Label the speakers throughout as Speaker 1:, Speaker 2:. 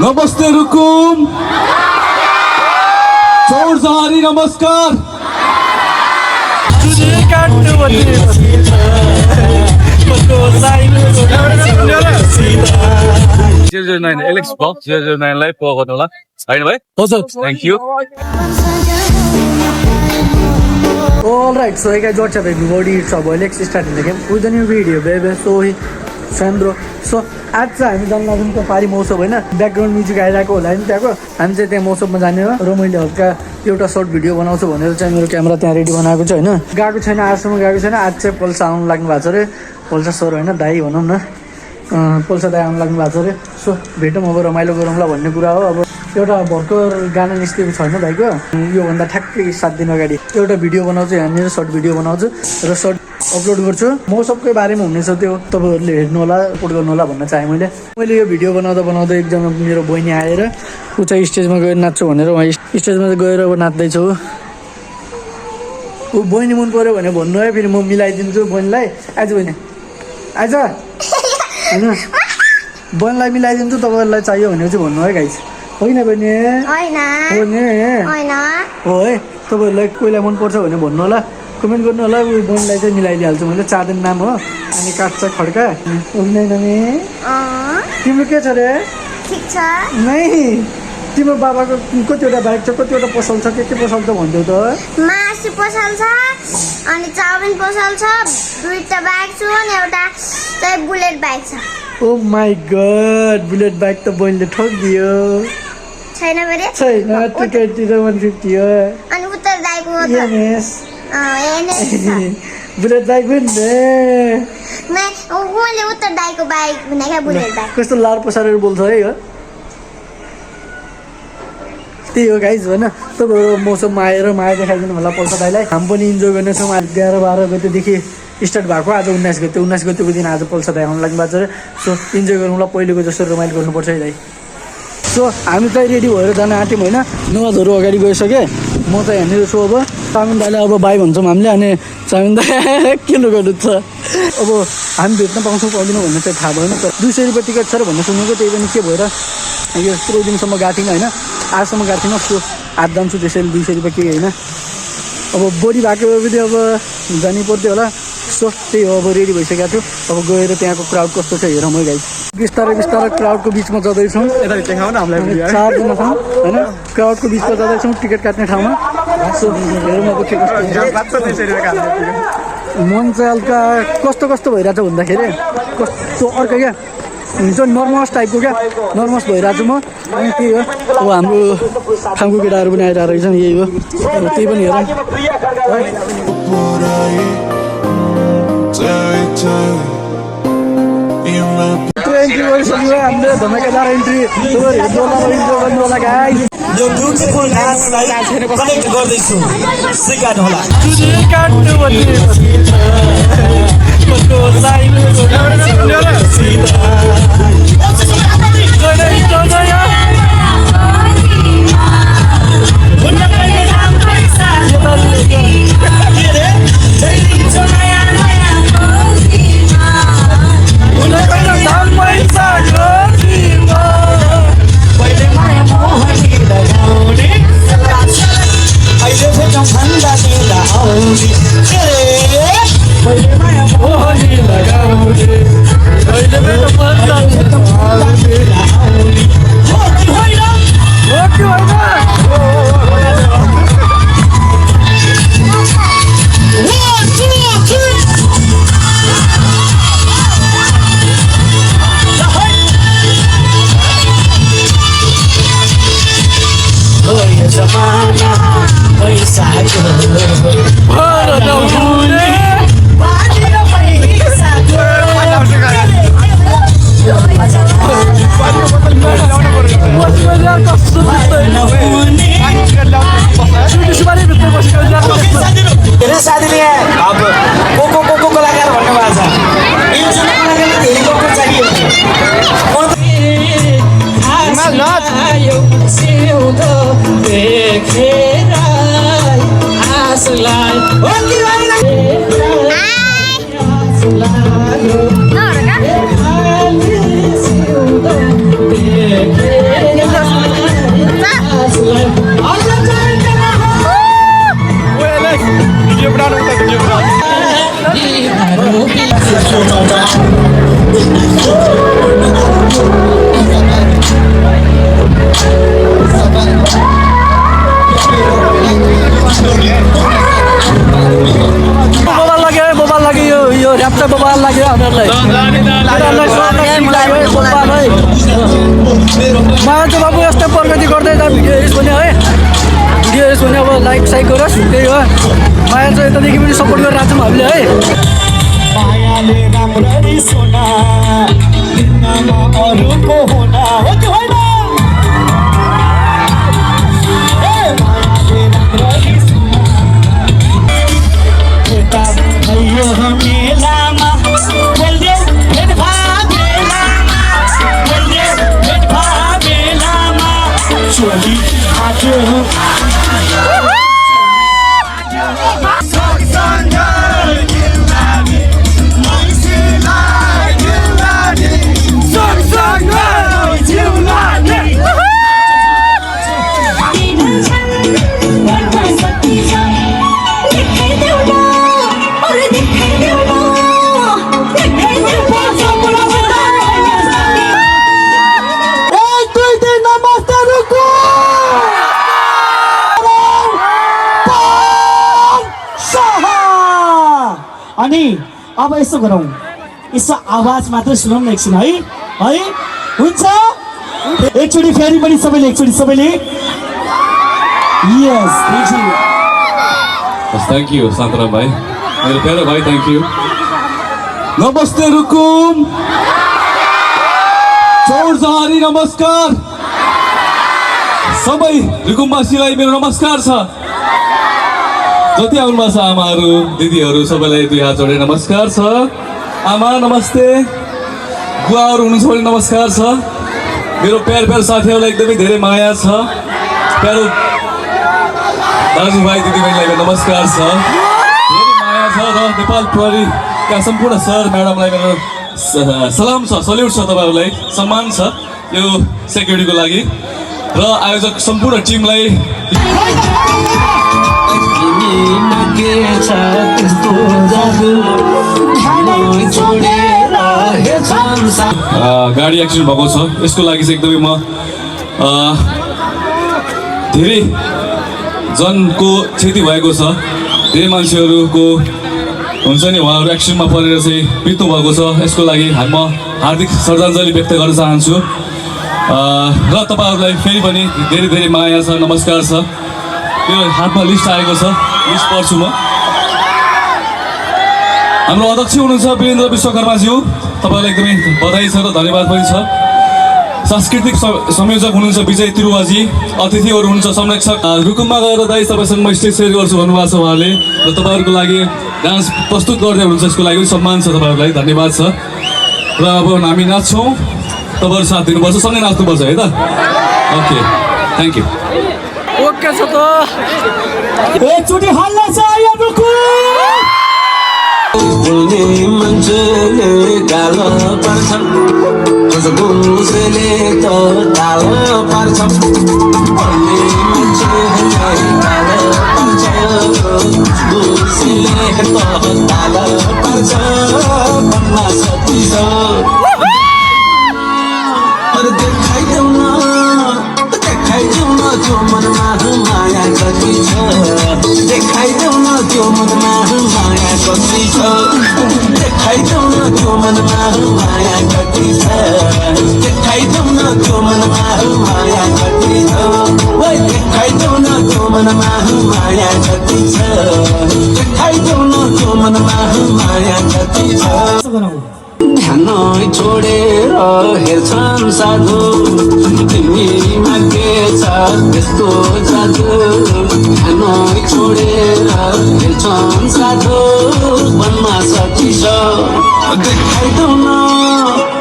Speaker 1: नमस्ते रुकुम चौर जहारी नमस्कार
Speaker 2: 009 Alex Box 009 लाई पो गर्नु होला हैन भाइ thank you
Speaker 3: Alright, so hey guys, what's up everybody? It's our boy Alex starting the game with a new video, baby. So Sandro. So आज चाहिँ हामी जान लाग्यौँ त पारी महोत्सव होइन ब्याकग्राउन्ड म्युजिक आइरहेको होला नि त्यहाँको हामी चाहिँ त्यहाँ महोत्सवमा जाने हो र मैले हल्का एउटा सर्ट भिडियो बनाउँछु भनेर चाहिँ मेरो क्यामेरा त्यहाँ रेडी बनाएको छ होइन गएको छैन आजसम्म गएको छैन आज चाहिँ पल्सा आउनु लाग्नु भएको छ अरे पल्सा सर होइन दाई भनौँ न पल्सा दाई आउनु लाग्नु भएको छ अरे सो भेटौँ अब रमाइलो गरौँला भन्ने कुरा हो अब एउटा भर्खर गाना निस्केको छ होइन दाइको योभन्दा ठ्याक्कै 7 दिन अगाडि एउटा भिडियो बनाउँछु यहाँनिर सर्ट भिडियो बनाउँछु र सर्ट अपलोड गर्छु मौसमकै बारेमा हुनेछ त्यो तपाईँहरूले हेर्नु होला सपोर्ट गर्नु होला भन्न चाहेँ मैले यो भिडियो बनाउँदा एकजना मेरो बहिनी आएर ऊ चाहिँ स्टेजमा गएर नाच्छु भनेर उहाँ स्टेजमा गएर अब नाच्दैछु ऊ बहिनी मन पऱ्यो भने भन्नु है फेरि म मिलाइदिन्छु बहिनीलाई आइज बहिनी आइज होइन बहिनीलाई मिलाइदिन्छु तपाईँहरूलाई चाहियो भने चाहिँ भन्नु है गाइज होइन बहिनी हो है तपाईँहरूलाई कोहीलाई मनपर्छ भने भन्नु होला कमेन्ट गर्नु होला उयो बहिनीलाई चाहिँ मिलाइदिइहाल्छु मैले चाँदन नाम हो अनि काट्छ खड्का तिम्रो के छ रे नै तिम्रो बाबाको कतिवटा बाइक छ कतिवटा पसल छ के पसल छ भनिदेऊ त
Speaker 4: मासु पसल छ अनि चाउमिन पसल छ दुईटा बाइक छ अनि एउटा चाहिँ बुलेट बाइक छ
Speaker 3: oh my god bullet bike त बहिनीले ठोकिदियो
Speaker 4: छैन बरे
Speaker 3: छैन टिकट 150 हो
Speaker 4: अनि उत्तर दाइको
Speaker 3: यस
Speaker 4: एनएस
Speaker 3: बुलेट बाइक पनि
Speaker 4: मैले उत्तर दाइको बाइक भनेको बुलेट बाइक
Speaker 3: कस्तो लार पसारेर बोल्छ है हो त्यही हो गाइज होइन तपाईँहरू मौसममा आएर माया देखाइदिनु होला पल्सा दाइलाई हामी पनि इन्जोय गर्नेछौँ 11-12 गतेदेखि स्टार्ट भएको आज 19 गते 19 गतेको दिन आज पल्सा दाइ आउनु लाग्नु भएको छ सो इन्जोय गर्नुलाई पहिलेको जस्तो रमाइलो गर्नुपर्छ है दाइ सो हामी चाहिँ रेडी भएर जान आँट्यौँ होइन नुहाजहरू अगाडि गइसकेँ म चाहिँ यहाँनिर छु अब चामिन दाइलाई अब बाई भन्छौँ हामीले अनि चामिन दाइ के गर्नु छ अब हामी भेट्न पाउँछौँ पाउँदैनौँ भन्ने चाहिँ थाहा भएन तर 200 रुपियाँ टिकट छ र भन्ने सुनेको त्यही पनि के भएर यो यत्रो दिनसम्म गएको थिइनँ होइन आजसम्म गएको थिइनँ सो आज जान्छु त्यसैले 200 रुपियाँ केही होइन अब बोडी भएको पनि अब जानु पर्थ्यो होला सो त्यही हो अब रेडी भइसकेको छु अब गएर त्यहाँको क्राउड कस्तो छ हेरौँ है गाइस बिस्तारै क्राउडको बिचमा जाँदैछौँ 4 जना छौँ होइन क्राउडको बिचमा जाँदैछौँ टिकट काट्ने ठाउँमा सो हेरौँ अब के कस्तो मन चाहिँ हल्का कस्तो भइरहेछ भन्दाखेरि कस्तो अर्को क्या हुन्छ नर्मस टाइपको क्या नर्मस भइरहेको छु म अनि त्यही हो अब हाम्रो ठाउँको केटाहरू पनि आइरहेको रहेछन् यही हो त्यही पनि हेरौँ एन्ट्री गरिसक्यो हामीले धमाकेदार एन्ट्री गर्नु होला गाइस
Speaker 5: यो ब्युटिफुल डान्सलाई कनेक्ट गर्दैछु सिकाउनु होला
Speaker 4: No,
Speaker 3: माया चाहिँ बाबु यस्तै प्रगति गर्दै जा भिडियो हेरिस् भने है भिडियो हेरिस् भने अब लाइक साइक गरोस् त्यही हो माया चाहिँ यतादेखि पनि सपोर्ट गरिरहेको छौँ हामीले है
Speaker 5: मायाले राम्ररी सोना दिनमा अरूको होना हो कि होइन मायाले राम्ररी सोना यता भयो मेलामा बोल्दै भेटभा बेलामा बोल्दै भेटभा बेलामा चोली आजो अनि अब यसो गरौँ यसो आवाज मात्र सुनौँ न एकछिन है है हुन्छ एकचोटि फेरि पनि सबैले एकचोटि सबैले यस
Speaker 2: थ्याङ्क यू शान्तराम भाइ मेरो प्यारो भाइ थ्याङ्क यू
Speaker 1: नमस्ते रुकुम चौरजहारी नमस्कार सबै रुकुमवासीलाई मेरो नमस्कार छ जति आउनुभएको छ आमाहरू दिदीहरू सबैलाई दुई हात जोडेर नमस्कार छ आमा नमस्ते बुवाहरू हुनुहुन्छ भने नमस्कार छ मेरो प्यारो साथीहरूलाई एकदमै धेरै माया छ प्यारो दाजुभाइ दिदीबहिनीलाई नमस्कार छ धेरै माया छ र नेपाल प्रहरीका सम्पूर्ण सर म्याडमलाई मेरो सलाम छ सल्युट छ तपाईँहरूलाई सम्मान छ यो सेक्युरिटीको लागि र आयोजक सम्पूर्ण टिमलाई गाडी एक्सिडेन्ट भएको छ यसको लागि चाहिँ एकदमै म धेरै जनको क्षति भएको छ धेरै मान्छेहरूको हुन्छ नि उहाँहरू एक्सिडेन्टमा परेर चाहिँ मृत्यु भएको छ यसको लागि म हार्दिक श्रद्धाञ्जली व्यक्त गर्न चाहन्छु र तपाईँहरूलाई फेरि पनि धेरै धेरै माया छ नमस्कार छ यो हातमा लिस्ट आएको छ लिस्ट पढ्छु म हाम्रो अध्यक्ष हुनुहुन्छ वीरेन्द्र विश्वकर्माज्यू तपाईँलाई एकदमै बधाई छ र धन्यवाद पनि छ सांस्कृतिक संयोजक हुनुहुन्छ विजय तिरुवाजी अतिथिहरू हुनुहुन्छ संरक्षक रुकुममा गएर दाइ तपाईँसँग म स्टेज सेयर गर्छु भन्नुभएको छ उहाँले र तपाईँहरूको लागि डान्स प्रस्तुत गर्दै हुनुहुन्छ यसको लागि पनि सम्मान छ तपाईँहरूलाई धन्यवाद छ र अब हामी नाच्छौँ तपाईँहरू साथ दिनुपर्छ सँगै नाच्नुपर्छ है त ओके थ्याङ्क यू
Speaker 3: ओके छ त
Speaker 5: एकचोटि हल्ला छ यो रुकुम
Speaker 6: बोल्ने मान्छेले गालो पर्छन् बुझेले त गालो पर्छन् बोल्ने मान्छेले गालो पर्छ बुझेले त गालो पर्छ भन्न सकिन्छ अरे देखाइदेऊ न त्यो मनमा माया कति छ देखाइदेऊ न त्यो मनमा माया कति छ देखाइदेऊ न त्यो मनमा माया कति छ देखाइदेऊ न त्यो मनमा माया कति छ देखाइदेऊ न त्यो मनमा माया कति छ देखाइदेऊ न त्यो मनमा माया कति छ ध्यान छोडेर हेर्छन् साधु तिमीमा के छ त्यस्तो जादु ध्यान छोडेर हेर्छन् साधु भन्न सकिन्छ देखाइदेऊ न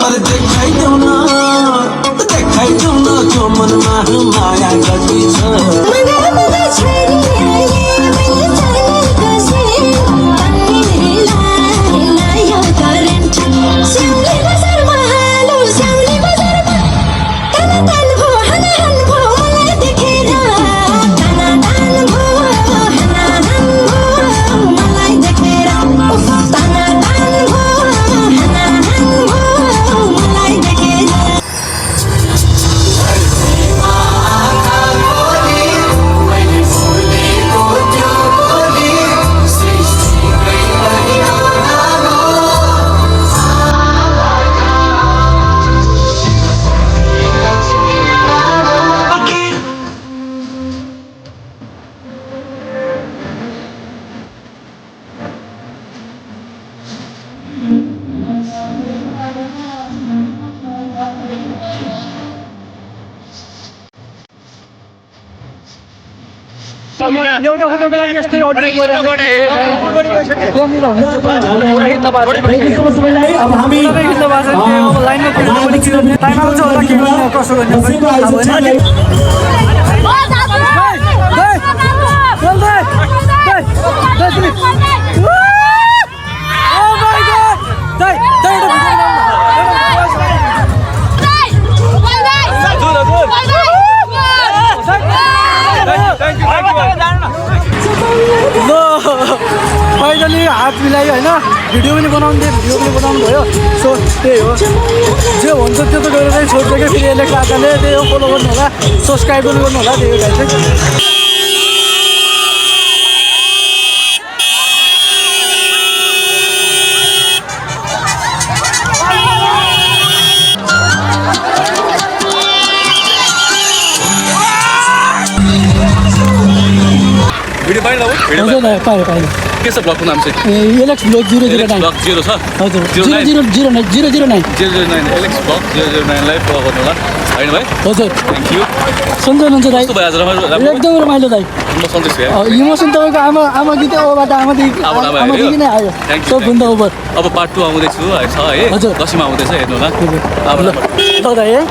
Speaker 6: अरे देखाइदेऊ न देखाइदेऊ न त्यो मनमा माया कति छ
Speaker 3: एउटा फोटोको लागि यस्तै अडियो
Speaker 5: अब हामी
Speaker 3: लाइनमा टाइम आउँछ होला के कसो गर्ने फाइनली हात मिलायो होइन भिडियो पनि बनाउनु भयो सो त्यही हो जे हुन्छ त्यो त गरेर सोध्छ कि फेरि एलेक्स आजले त्यही हो फलो गर्नु होला सब्सक्राइब पनि गर्नु होला त्यही हो गाइस
Speaker 2: भिडियो पाइल भिडियो
Speaker 3: पायो
Speaker 2: के छ ब्लगको नाम चाहिँ
Speaker 3: एलेक्स ब्लग 009
Speaker 2: ब्लग 0 छ
Speaker 3: हजुर
Speaker 2: 009
Speaker 3: 009
Speaker 2: 009 एलेक्स ब्लग 009 लाई फलो गर्नु होला हैन भाइ
Speaker 3: हजुर
Speaker 2: थ्यांक यू
Speaker 3: सन्चै हुनुहुन्छ दाइ
Speaker 2: कस्तो भयो आज रमाइलो
Speaker 3: एकदम रमाइलो दाइ
Speaker 2: म सन्देश भए
Speaker 3: इमोसन तपाईँको आमा गीत ओबाट आमादेखि नै आयो सबभन्दा ओभर
Speaker 2: अब पार्ट 2 आउँदैछु है छ है
Speaker 3: हजुर।
Speaker 2: दशैँमा आउँदैछ हेर्नु होला अब
Speaker 3: दाइ है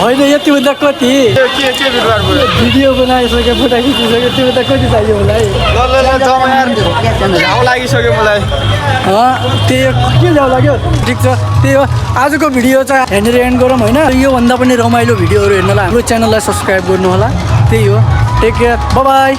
Speaker 3: होइन यतिभन्दा कति भिडियो बनाइसक्यो फोटो खिचिसक्यो त्योभन्दा कति चाहियो होला है
Speaker 7: लागिसक्यो मलाई
Speaker 3: त्यही के ल्याउ लाग्यो ठिक छ त्यही हो आजको भिडियो चाहिँ हेर्नेर एन्ड गरौँ होइन योभन्दा पनि रमाइलो भिडियोहरू हेर्नलाई हाम्रो च्यानललाई सब्सक्राइब गर्नु होला त्यही हो टेक केयर बाई